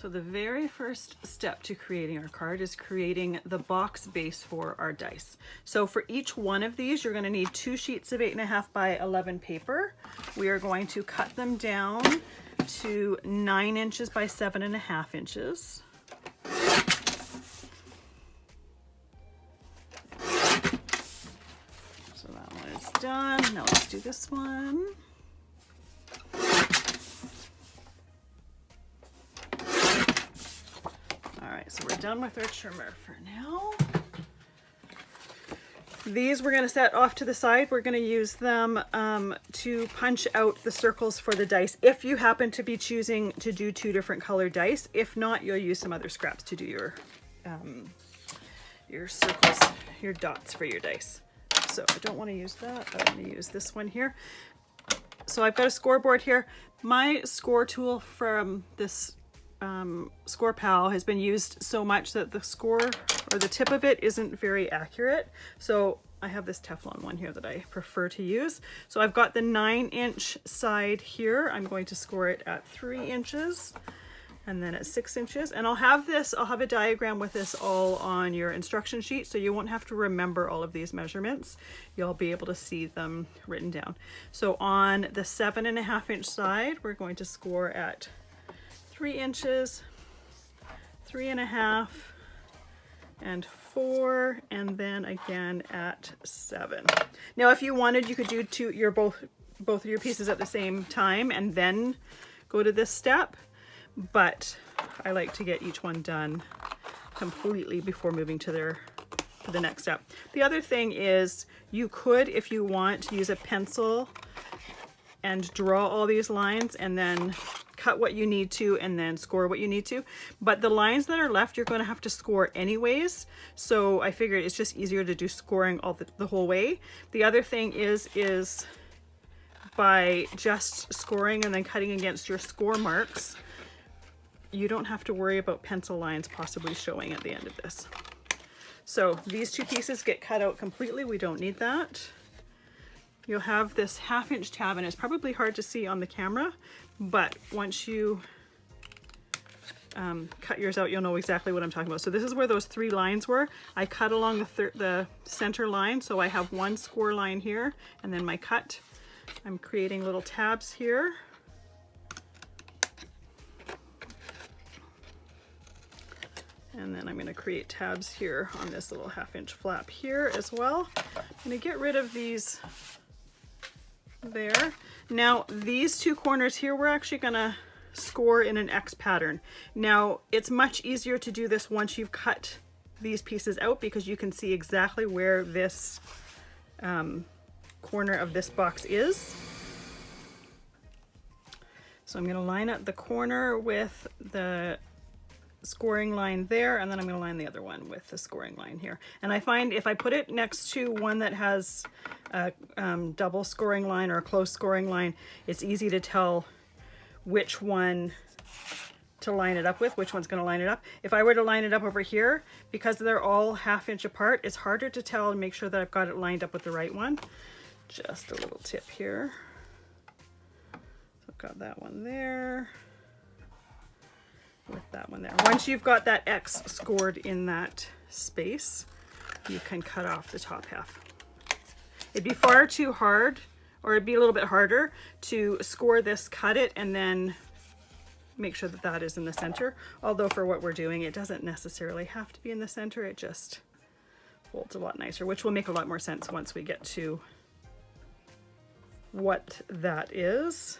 So the very first step to creating our card is creating the box base for our dice. So for each one of these, you're going to need 2 sheets of 8.5 by 11 paper. We are going to cut them down to 9 inches by 7.5 inches. So that one is done. Now let's do this one. So we're done with our trimmer for now. These we're going to set off to the side. We're going to use them to punch out the circles for the dice if you happen to be choosing to do 2 different colored dice. If not, you'll use some other scraps to do your circles, your dots for your dice. So I don't want to use that. I'm going to use this one here. So I've got a scoreboard here. My score tool from this Score Pal has been used so much that the score or the tip of it isn't very accurate. So I have this Teflon one here that I prefer to use. So I've got the 9-inch side here. I'm going to score it at 3 inches and then at 6 inches. And I'll have a diagram with this all on your instruction sheet, so you won't have to remember all of these measurements. You'll be able to see them written down. So on the 7.5-inch side, we're going to score at 3 inches, 3.5, and 4, and then again at 7. Now, if you wanted, you could do both of your pieces at the same time and then go to this step, but I like to get each one done completely before moving to the next step. The other thing is you could, if you want, use a pencil and draw all these lines and then cut what you need to and then score what you need to. But the lines that are left, you're going to have to score anyways. So I figured it's just easier to do scoring all the whole way. The other thing is by just scoring and then cutting against your score marks, you don't have to worry about pencil lines possibly showing at the end of this. So these 2 pieces get cut out completely. We don't need that. You'll have this 1/2-inch tab, and it's probably hard to see on the camera, but once you cut yours out, you'll know exactly what I'm talking about. So this is where those 3 lines were. I cut along the center line, so I have 1 score line here, and then my cut. I'm creating little tabs here. And then I'm going to create tabs here on this little 1/2-inch flap here as well. I'm going to get rid of these there. Now these 2 corners here, we're actually going to score in an X pattern. Now it's much easier to do this once you've cut these pieces out, because you can see exactly where this corner of this box is. So I'm going to line up the corner with the scoring line there, and then I'm going to line the other one with the scoring line here. And I find if I put it next to one that has a double scoring line or a close scoring line, it's easy to tell which one to line it up with, which one's going to line it up. If I were to line it up over here, because they're all 1/2-inch apart, it's harder to tell and make sure that I've got it lined up with the right one. Just a little tip here. So I've got that one there with that one there. Once you've got that X scored in that space, you can cut off the top half. It'd be far too hard, or it'd be a little bit harder to score this, cut it, and then make sure that that is in the center. Although for what we're doing, it doesn't necessarily have to be in the center. It just folds a lot nicer, which will make a lot more sense once we get to what that is.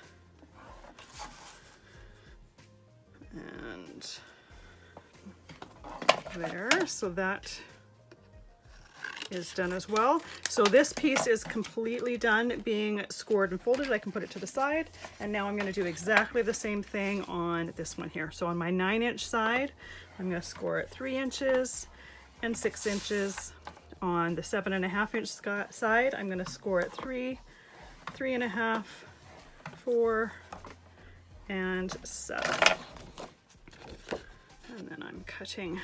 And there, so that is done as well. So this piece is completely done being scored and folded. I can put it to the side, and now I'm going to do exactly the same thing on this one here. So on my 9-inch side, I'm going to score at 3 inches and 6 inches. On the 7.5-inch side, I'm going to score at 3, 3.5, 4, and 7. And then I'm cutting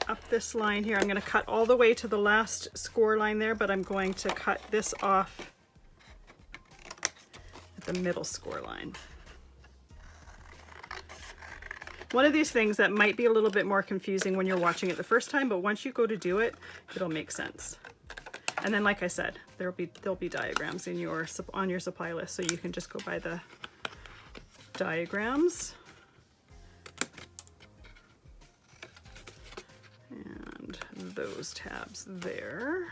up this line here. I'm going to cut all the way to the last score line there, but I'm going to cut this off at the middle score line. one of these things that might be a little bit more confusing when you're watching it the first time, but once you go to do it, it'll make sense. And then, like I said, there'll be diagrams in your on your supply list, so you can just go by the diagrams. And those tabs there.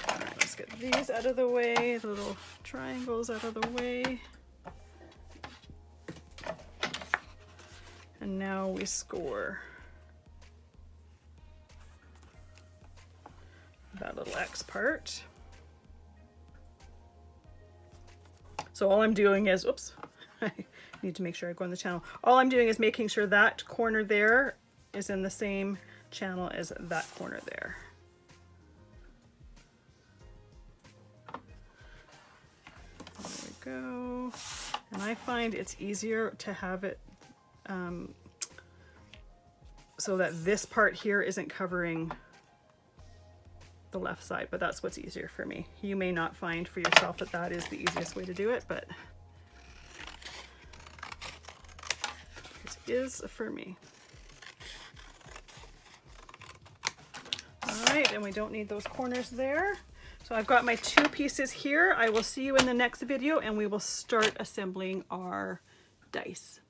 All right, let's get these out of the way, the little triangles out of the way. And now we score that little X part. So all I'm doing is, oops, I need to make sure I go on the channel. All I'm doing is making sure that corner there is in the same channel as that corner there. There we go. And I find it's easier to have it so that this part here isn't covering the left side, but that's what's easier for me. You may not find for yourself that that is the easiest way to do it, but it is for me. All right, and we don't need those corners there. So I've got my 2 pieces here. I will see you in the next video and we will start assembling our dice.